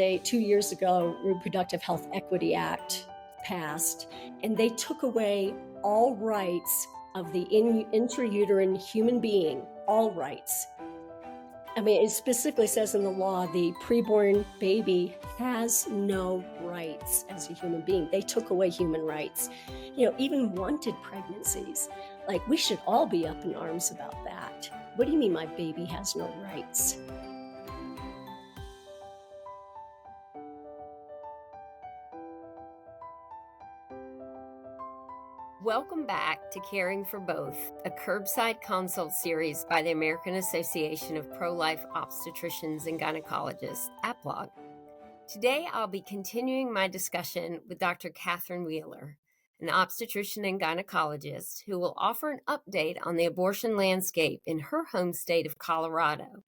they 2 years ago, Reproductive Health Equity Act passed, and they took away all rights of the intrauterine human being, all rights. I mean, it specifically says in the law, the preborn baby has no rights as a human being. They took away human rights. Even wanted pregnancies. Like, we should all be up in arms about that. What do you mean my baby has no rights? Welcome back to Caring for Both, a curbside consult series by the American Association of Pro-Life Obstetricians and Gynecologists, APLOG. Today, I'll be continuing my discussion with Dr. Catherine Wheeler, an obstetrician and gynecologist who will offer an update on the abortion landscape in her home state of Colorado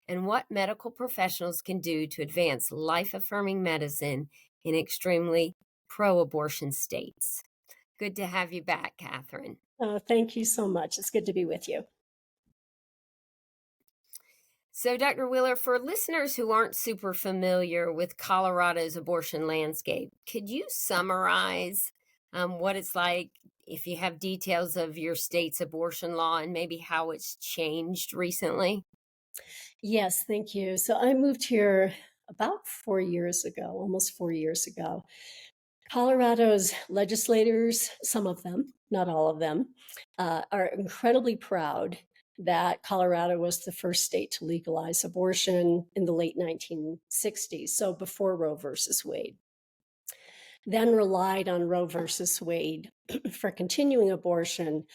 and what medical professionals can do to advance life-affirming medicine in extremely pro-abortion states. Good to have you back, Catherine. Oh, thank you so much. It's good to be with you. So, Dr. Wheeler, for listeners who aren't super familiar with Colorado's abortion landscape, could you summarize what it's like, if you have details of your state's abortion law and maybe how it's changed recently? Yes, thank you. So I moved here about 4 years ago, almost 4 years ago. Colorado's legislators, some of them, not all of them, are incredibly proud that Colorado was the first state to legalize abortion in the late 1960s, so before Roe versus Wade. Then relied on Roe versus Wade for continuing abortion.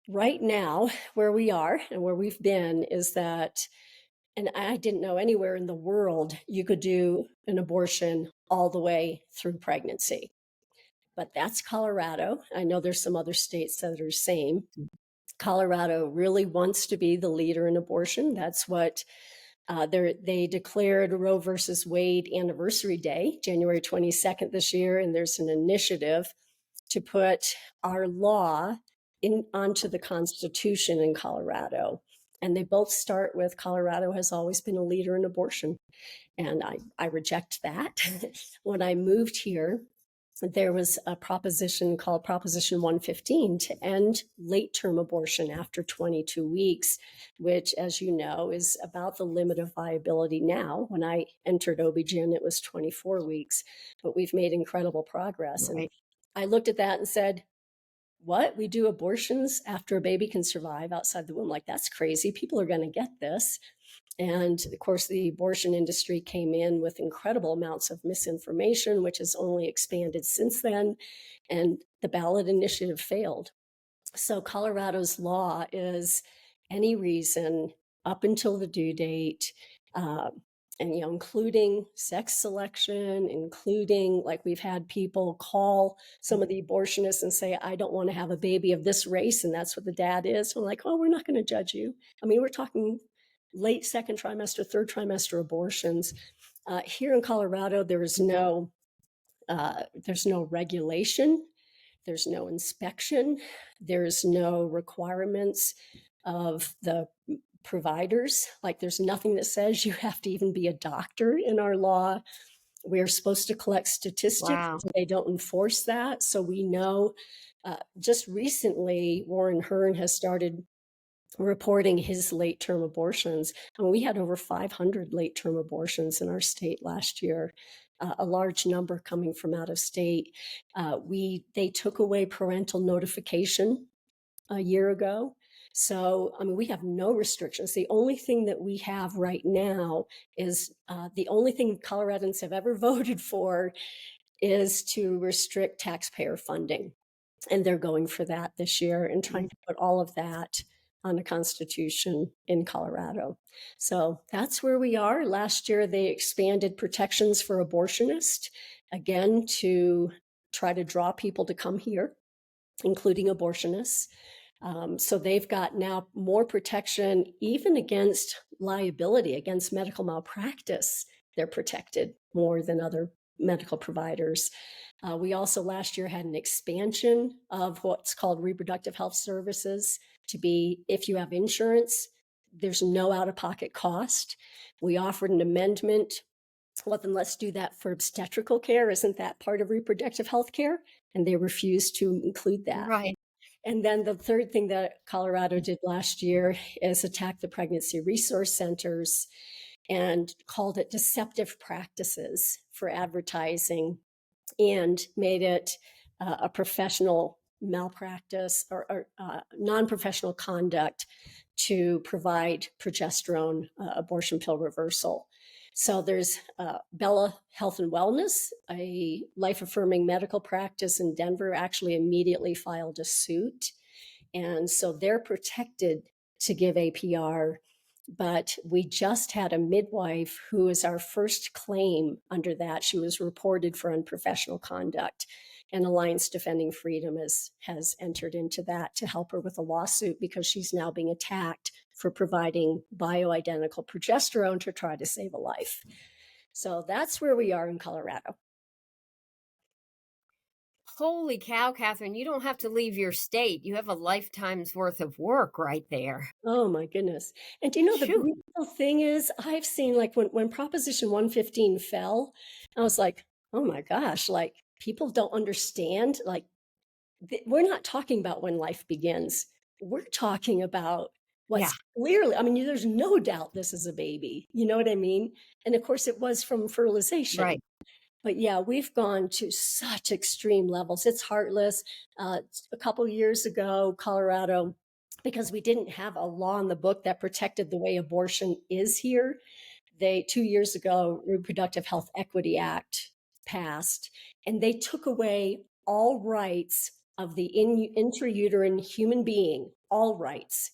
Right now, where we are and where we've been is that, and I didn't know anywhere in the world you could do an abortion all the way through pregnancy. But that's Colorado. I know there's some other states that are the same. Colorado really wants to be the leader in abortion. That's what they declared Roe versus Wade Anniversary Day, January 22nd this year, and there's an initiative to put our law onto the Constitution in Colorado. And they both start with Colorado has always been a leader in abortion. And I reject that. When I moved here, there was a proposition called Proposition 115 to end late-term abortion after 22 weeks, which, as you know, is about the limit of viability now. When I entered OB-GYN, it was 24 weeks, but we've made incredible progress. Right. And I looked at that and said, what? We do abortions after a baby can survive outside the womb? Like, that's crazy. People are going to get this. And of course, the abortion industry came in with incredible amounts of misinformation, which has only expanded since then. And the ballot initiative failed. So Colorado's law is any reason up until the due date, and including sex selection, including, like, we've had people call some of the abortionists and say, I don't want to have a baby of this race, and that's what the dad is. I'm like, oh, we're not going to judge you. I mean, we're talking late second trimester, third trimester abortions. Here in Colorado, there's no regulation, there's no inspection, there's no requirements of the providers. Like, there's nothing that says you have to even be a doctor in our law. We're supposed to collect statistics. Wow. They don't enforce that. So we know just recently, Warren Hearn has started reporting his late-term abortions. I mean, we had over 500 late-term abortions in our state last year, a large number coming from out of state. They took away parental notification a year ago. So, I mean, we have no restrictions. The only thing that we have right now is the only thing Coloradans have ever voted for is to restrict taxpayer funding. And they're going for that this year and trying to put all of that on the Constitution in Colorado. So that's where we are. Last year, they expanded protections for abortionists, again, to try to draw people to come here, including abortionists. So they've got now more protection, even against liability, against medical malpractice. They're protected more than other medical providers. We also last year had an expansion of what's called reproductive health services to be, if you have insurance, there's no out-of-pocket cost. We offered an amendment Well, then let's do that for obstetrical care. Isn't that part of reproductive health care? And they refused to include that. Right. And then the third thing that Colorado did last year is attack the pregnancy resource centers and called it deceptive practices for advertising and made it a professional malpractice or non-professional conduct to provide progesterone abortion pill reversal. So there's Bella Health and Wellness, a life-affirming medical practice in Denver, actually immediately filed a suit. And so they're protected to give APR. But we just had a midwife who is our first claim under that. She was reported for unprofessional conduct. And Alliance Defending Freedom has entered into that to help her with a lawsuit because she's now being attacked for providing bioidentical progesterone to try to save a life. So that's where we are in Colorado. Holy cow, Catherine, you don't have to leave your state. You have a lifetime's worth of work right there. Oh my goodness. And do you know the Shoo. beautiful thing is I've seen like when Proposition 115 fell, I was like, oh my gosh, like people don't understand. Like we're not talking about when life begins. We're talking about Yeah, what's clearly, I mean, there's no doubt this is a baby. You know what I mean? And of course it was from fertilization. right. But yeah, we've gone to such extreme levels. It's heartless. A couple years ago, Colorado, because we didn't have a law in the book that protected the way abortion is here, 2 years ago, Reproductive Health Equity Act passed, and they took away all rights of the intrauterine human being, all rights.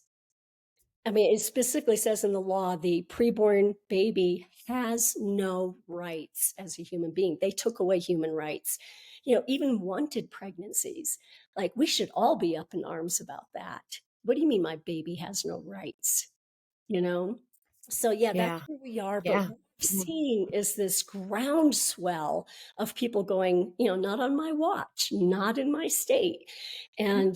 I mean, it specifically says in the law the preborn baby has no rights as a human being. They took away human rights, even wanted pregnancies. Like, we should all be up in arms about that. What do you mean my baby has no rights? You know? So, yeah, that's Yeah, where we are. But yeah. what we're Mm. seeing is this groundswell of people going, not on my watch, not in my state. And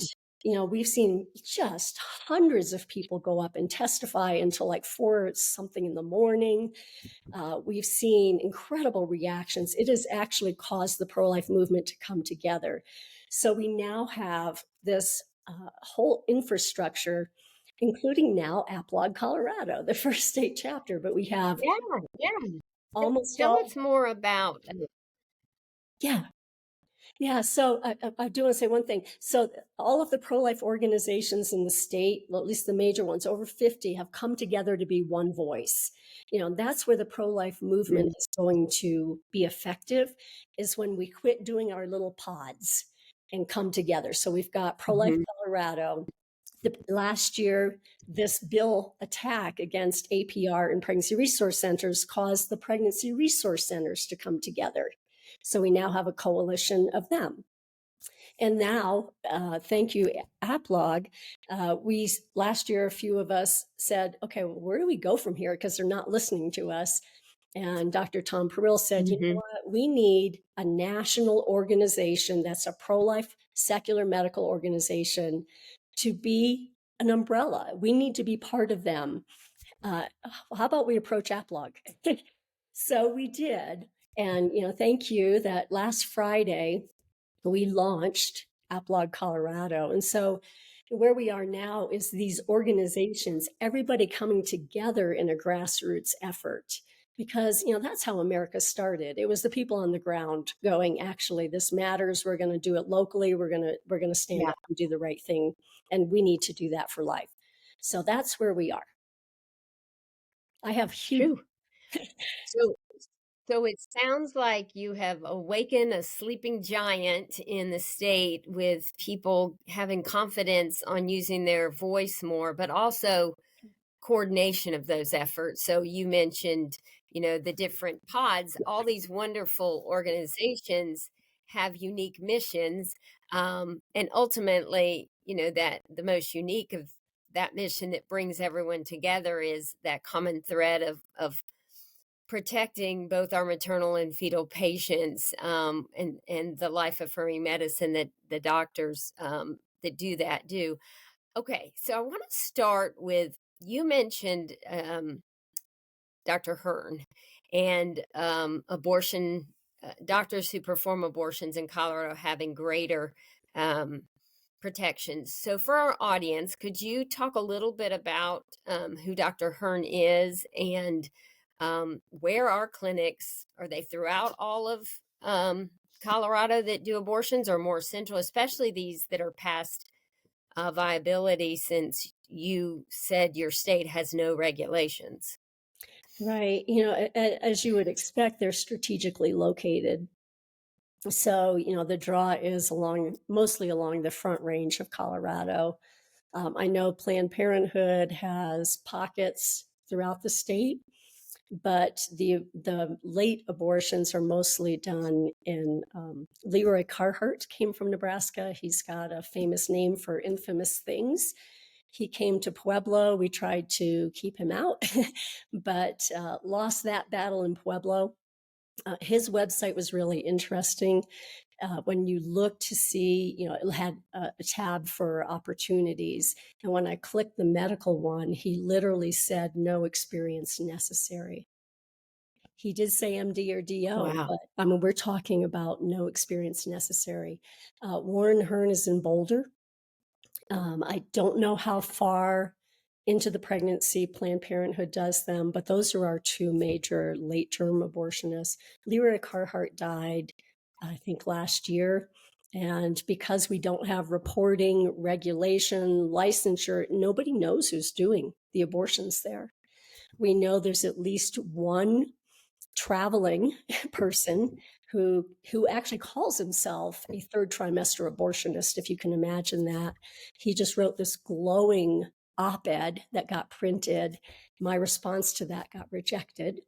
we've seen just hundreds of people go up and testify until like 4 something in the morning. We've seen incredible reactions. It has actually caused the pro-life movement to come together. So we now have this whole infrastructure, including now Applog, Colorado, the first state chapter. But we have Yeah, yeah. almost Tell all, us more about yeah, yeah, so I do want to say one thing. So all of the pro-life organizations in the state, well, at least the major ones, over 50, have come together to be one voice. That's where the pro-life movement Mm, is going to be effective, is when we quit doing our little pods and come together. So we've got Pro-Life mhm. Colorado. Last year, this bill attack against APR and pregnancy resource centers caused the pregnancy resource centers to come together. So we now have a coalition of them. And now, thank you, Applog. We last year, a few of us said, okay, well, where do we go from here? Because they're not listening to us. And Dr. Tom Peril said, you know Mhm. what? We need a national organization that's a pro-life secular medical organization to be an umbrella. We need to be part of them. How about we approach Applog? So we did. And, thank you that last Friday, we launched Applog Colorado. And so where we are now is these organizations, everybody coming together in a grassroots effort. Because that's how America started. It was the people on the ground going, actually, this matters. We're going to do it locally. We're going to stand Yeah. up and do the right thing, and we need to do that for life. So that's where we are. I have huge. Shoo. So so it sounds like you have awakened a sleeping giant in the state with people having confidence on using their voice more, but also coordination of those efforts. So you mentioned, the different pods, all these wonderful organizations have unique missions. And ultimately, that the most unique of that mission that brings everyone together is that common thread of protecting both our maternal and fetal patients, and the life affirming medicine that the doctors that do that do. Okay, so I want to start with, you mentioned Dr. Hearn, and abortion doctors who perform abortions in Colorado having greater um, protections. So, for our audience, could you talk a little bit about who Dr. Hearn is and where are clinics? Are they throughout all of Colorado that do abortions, or more central, especially these that are past viability, since you said your state has no regulations? Right. As you would expect, they're strategically located. So, the draw is mostly along the Front Range of Colorado. I know Planned Parenthood has pockets throughout the state, but the late abortions are mostly done in Leroy Carhart came from Nebraska. He's got a famous name for infamous things. He came to Pueblo. We tried to keep him out, but lost that battle in Pueblo. His website was really interesting. When you look to see, it had a tab for opportunities. And when I clicked the medical one, he literally said no experience necessary. He did say MD or DO, Wow. but I mean, we're talking about no experience necessary. Warren Hearn is in Boulder. I don't know how far into the pregnancy Planned Parenthood does them, but those are our two major late term abortionists. Leroy Carhart died, I think, last year. And because we don't have reporting, regulation, licensure, nobody knows who's doing the abortions there. We know there's at least one traveling person who actually calls himself a third trimester abortionist, if you can imagine that. He just wrote this glowing op-ed that got printed. My response to that got rejected,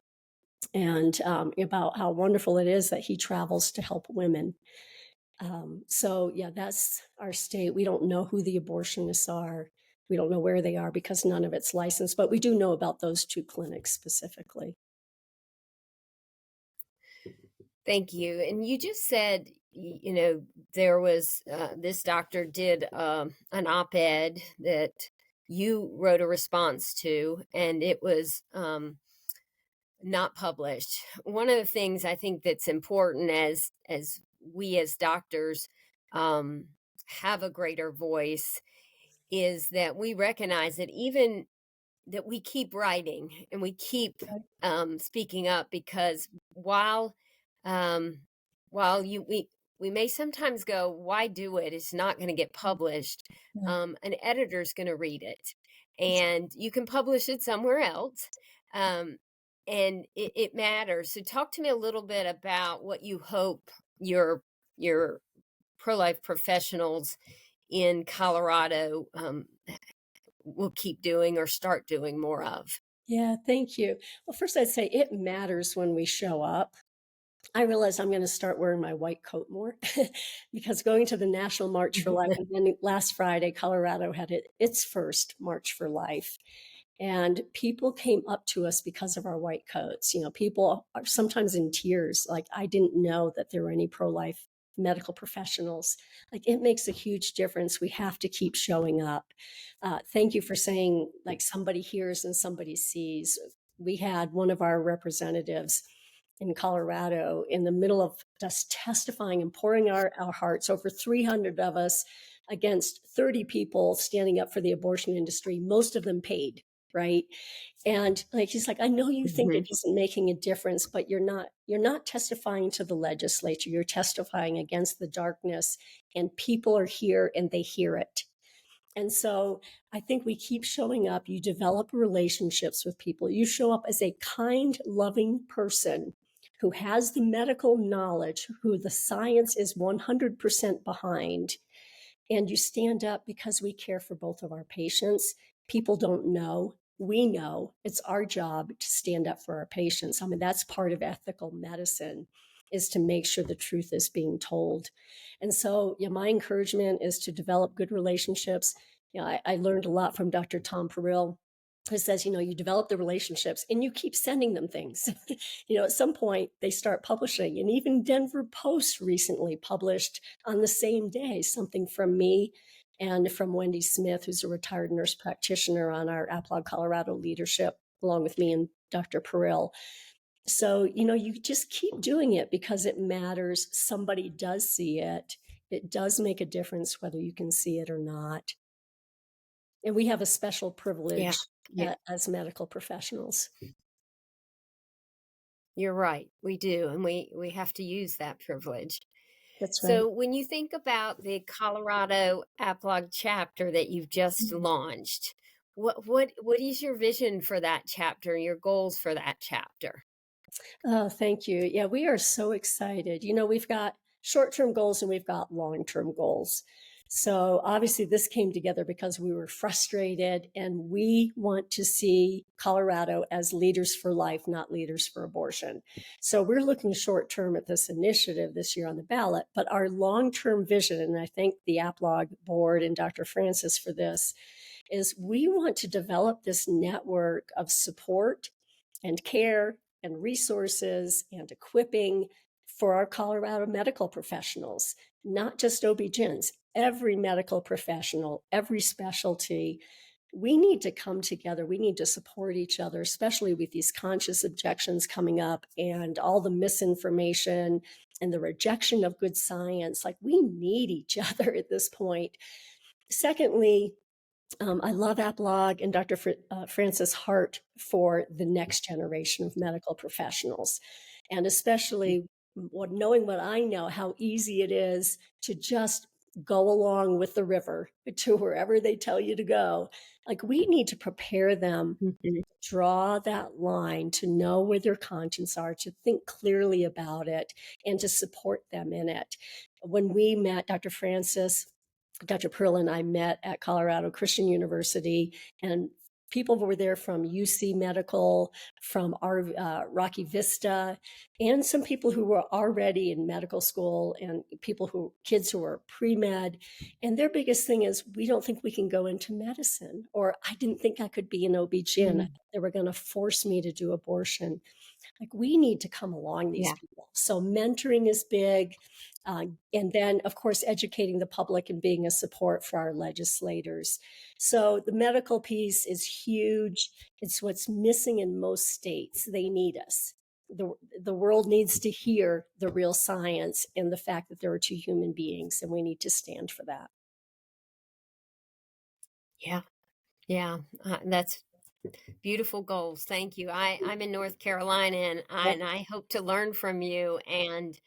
and about how wonderful it is that he travels to help women. So yeah, that's our state. We don't know who the abortionists are. We don't know where they are because none of it's licensed, but we do know about those two clinics specifically. Thank you. And you just said, there was this doctor did an op ed that you wrote a response to, and it was not published. One of the things I think that's important as we as doctors um, have a greater voice is that we recognize that even that we keep writing and we keep speaking up, because um, while we may sometimes go, why do it? It's not going to get published. Right. An editor's going to read it, and you can publish it somewhere else. Um, and it matters. So talk to me a little bit about what you hope your pro-life professionals in Colorado will keep doing or start doing more of. Yeah, thank you. Well, first I'd say it matters when we show up. I realized I'm going to start wearing my white coat more because going to the National March for Life, and then last Friday, Colorado had its first March for Life. And people came up to us because of our white coats. People are sometimes in tears. Like, I didn't know that there were any pro-life medical professionals. Like, it makes a huge difference. We have to keep showing up. Thank you for saying, like, somebody hears and somebody sees. We had one of our representatives in Colorado in the middle of just testifying and pouring our hearts, over 300 of us against 30 people standing up for the abortion industry, most of them paid, right? And like, he's like, I know you think it Mhm. isn't making a difference, but you're not testifying to the legislature. You're testifying against the darkness, and people are here and they hear it. And so I think we keep showing up. You develop relationships with people. You show up as a kind, loving person who has the medical knowledge, who the science is 100% behind, and you stand up because we care for both of our patients. People don't know. We know. It's our job to stand up for our patients. I mean, that's part of ethical medicine, is to make sure the truth is being told. And so, yeah, my encouragement is to develop good relationships. I learned a lot from Dr. Tom Peril, who says, you develop the relationships and you keep sending them things. At some point they start publishing. And even Denver Post recently published on the same day something from me and from Wendy Smith, who's a retired nurse practitioner on our Applaud Colorado leadership, along with me and Dr. Peril. So, you just keep doing it because it matters. Somebody does see it. It does make a difference whether you can see it or not. And we have a special Yeah. privilege Yeah. as medical professionals. You're right. We do. And we have to use that privilege. That's right. So when you think about the Colorado Applog chapter that you've just launched, what is your vision for that chapter, your goals for that chapter? Oh, thank you. Yeah, we are so excited. We've got short term goals and we've got long term goals. So, obviously, this came together because we were frustrated and we want to see Colorado as leaders for life, not leaders for abortion. So, we're looking short term at this initiative this year on the ballot, but our long term vision, and I thank the APLOG board and Dr. Francis for this, is we want to develop this network of support and care and resources and equipping for our Colorado medical professionals, not just OB-GYNs, every medical professional, every specialty. We need to come together. We need to support each other, especially with these conscious objections coming up and all the misinformation and the rejection of good science. Like, we need each other at this point. Secondly, I love Applog and Dr. Francis Hart for the next generation of medical professionals. And especially knowing what I know, how easy it is to just go along with the river to wherever they tell you to go. Like, we need to prepare them, Mhm. draw that line, to know where their conscience are, to think clearly about it, and to support them in it. When we met, Dr. Francis, Dr. Pearl and I met at Colorado Christian University, and people were there from UC Medical, from our Rocky Vista, and some people who were already in medical school, and kids who were pre-med. And their biggest thing is, we don't think we can go into medicine, or I didn't think I could be an OB-GYN. Mm. They were going to force me to do abortion. Like, we need to come along these Yeah. people. So mentoring is big. And then, of course, educating the public and being a support for our legislators. So the medical piece is huge. It's what's missing in most states. They need us. The world needs to hear the real science and the fact that there are two human beings, and we need to stand for that. Yeah. Yeah. That's beautiful goals. Thank you. I'm in North Carolina and I hope to learn from you and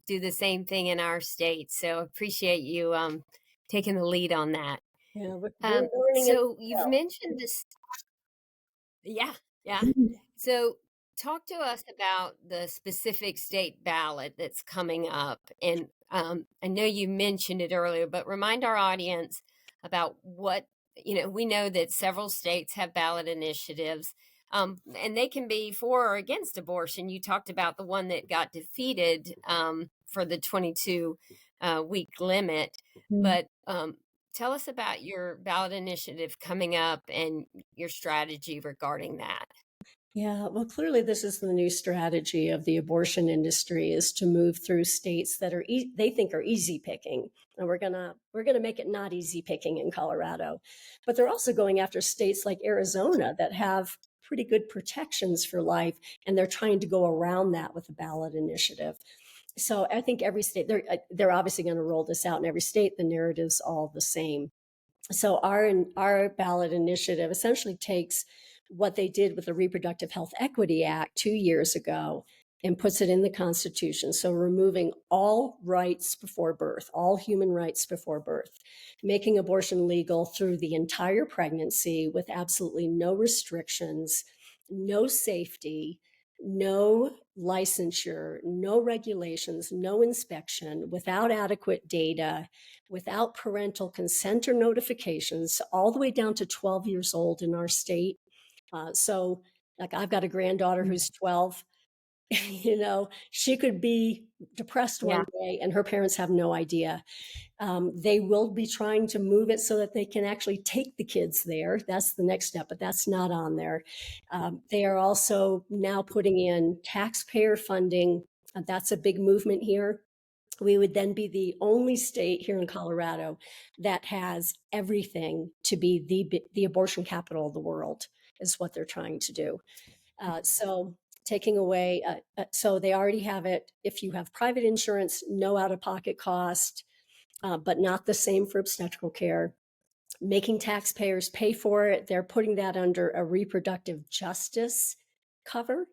do the same thing in our state. So appreciate you taking the lead on that. Yeah, we're learning as So we you've mentioned this. Yeah, yeah. go. So talk to us about the specific state ballot that's coming up. And I know you mentioned it earlier, but remind our audience about we know that several states have ballot initiatives. And they can be for or against abortion. You talked about the one that got defeated for the 22 week limit. But tell us about your ballot initiative coming up and your strategy regarding that. Yeah, well, clearly, this is the new strategy of the abortion industry, is to move through states that are they think are easy picking, and we're gonna make it not easy picking in Colorado. But they're also going after states like Arizona that have pretty good protections for life, and they're trying to go around that with a ballot initiative. So I think every state, they're obviously going to roll this out in every state. The narrative's all the same. So our ballot initiative essentially takes what they did with the Reproductive Health Equity Act 2 years ago and puts it in the Constitution. So removing all rights before birth, all human rights before birth, making abortion legal through the entire pregnancy with absolutely no restrictions, no safety, no licensure, no regulations, no inspection, without adequate data, without parental consent or notifications, all the way down to 12 years old in our state. So, like, I've got a granddaughter Mm. who's 12. She could be depressed Yeah. one day and her parents have no idea. They will be trying to move it so that they can actually take the kids there. That's the next step, but that's not on there. They are also now putting in taxpayer funding. That's a big movement here. We would then be the only state here in Colorado that has everything to be the abortion capital of the world, is what they're trying to do. So taking away, so they already have it. If you have private insurance, no out of pocket cost, but not the same for obstetrical care. Making taxpayers pay for it. They're putting that under a reproductive justice cover.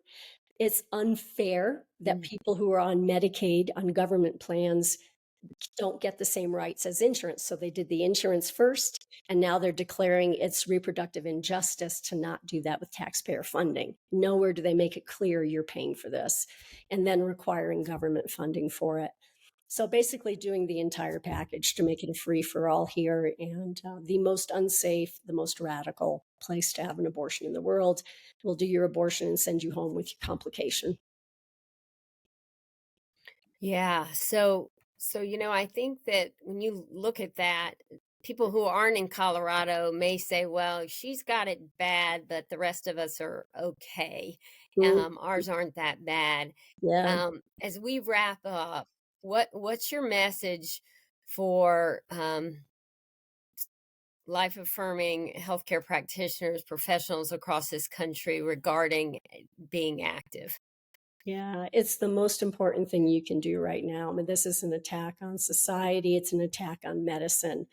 It's unfair that Mm. people who are on Medicaid, on government plans, don't get the same rights as insurance. So they did the insurance first, and now they're declaring it's reproductive injustice to not do that with taxpayer funding. Nowhere do they make it clear you're paying for this, and then requiring government funding for it. So basically doing the entire package to make it a free for all here, and the most unsafe, the most radical place to have an abortion in the world. We'll do your abortion and send you home with your complication. Yeah. So I think that when you look at that, people who aren't in Colorado may say, well, she's got it bad, but the rest of us are okay. Mm, Ours aren't that bad. yeah. As we wrap up, what's your message for life affirming healthcare practitioners, professionals across this country regarding being active? Yeah, it's the most important thing you can do right now. I mean, this is an attack on society, it's an attack on medicine.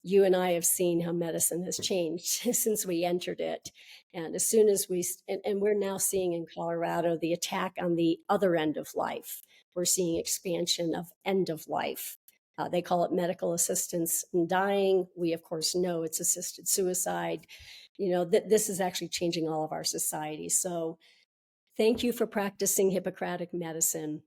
You and I have seen how medicine has changed since we entered it. And as soon as and we're now seeing in Colorado the attack on the other end of life. We're seeing expansion of end of life. They call it medical assistance in dying. We, of course, know it's assisted suicide. This is actually changing all of our society. So, thank you for practicing Hippocratic medicine.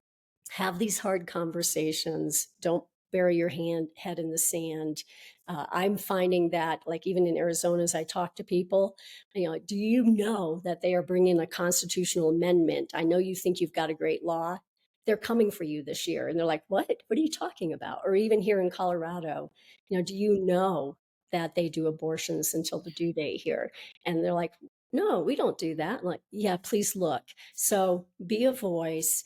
Have these hard conversations. Don't bury your head in the sand. I'm finding that, like even in Arizona, as I talk to people, do you know that they are bringing a constitutional amendment? I know you think you've got a great law. They're coming for you this year. And they're like, what? What are you talking about? Or even here in Colorado, do you know that they do abortions until the due date here? And they're like, no, we don't do that. I'm like, yeah, please look. So be a voice,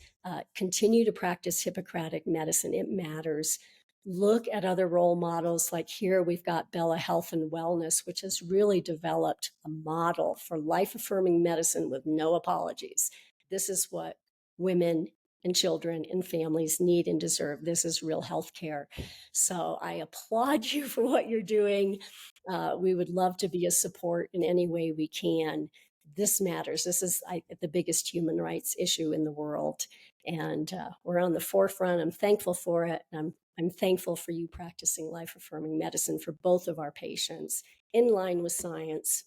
continue to practice Hippocratic medicine. It matters. Look at other role models. Like here, we've got Bella Health and Wellness, which has really developed a model for life affirming medicine with no apologies. This is what women and children and families need and deserve. This is real health care. So I applaud you for what you're doing. We would love to be a support in any way we can. This matters. This is the biggest human rights issue in the world. And we're on the forefront. I'm thankful for it. I'm thankful for you practicing life affirming medicine for both of our patients in line with science.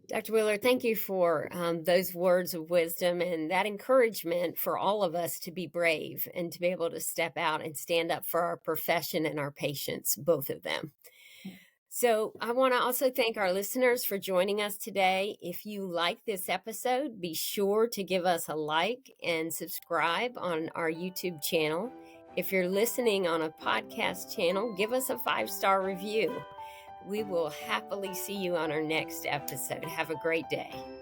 Dr. Wheeler, thank you for those words of wisdom and that encouragement for all of us to be brave and to be able to step out and stand up for our profession and our patients, both of them. So, I want to also thank our listeners for joining us today. If you like this episode, be sure to give us a like and subscribe on our YouTube channel. If you're listening on a podcast channel, give us a 5-star review. We will happily see you on our next episode. Have a great day.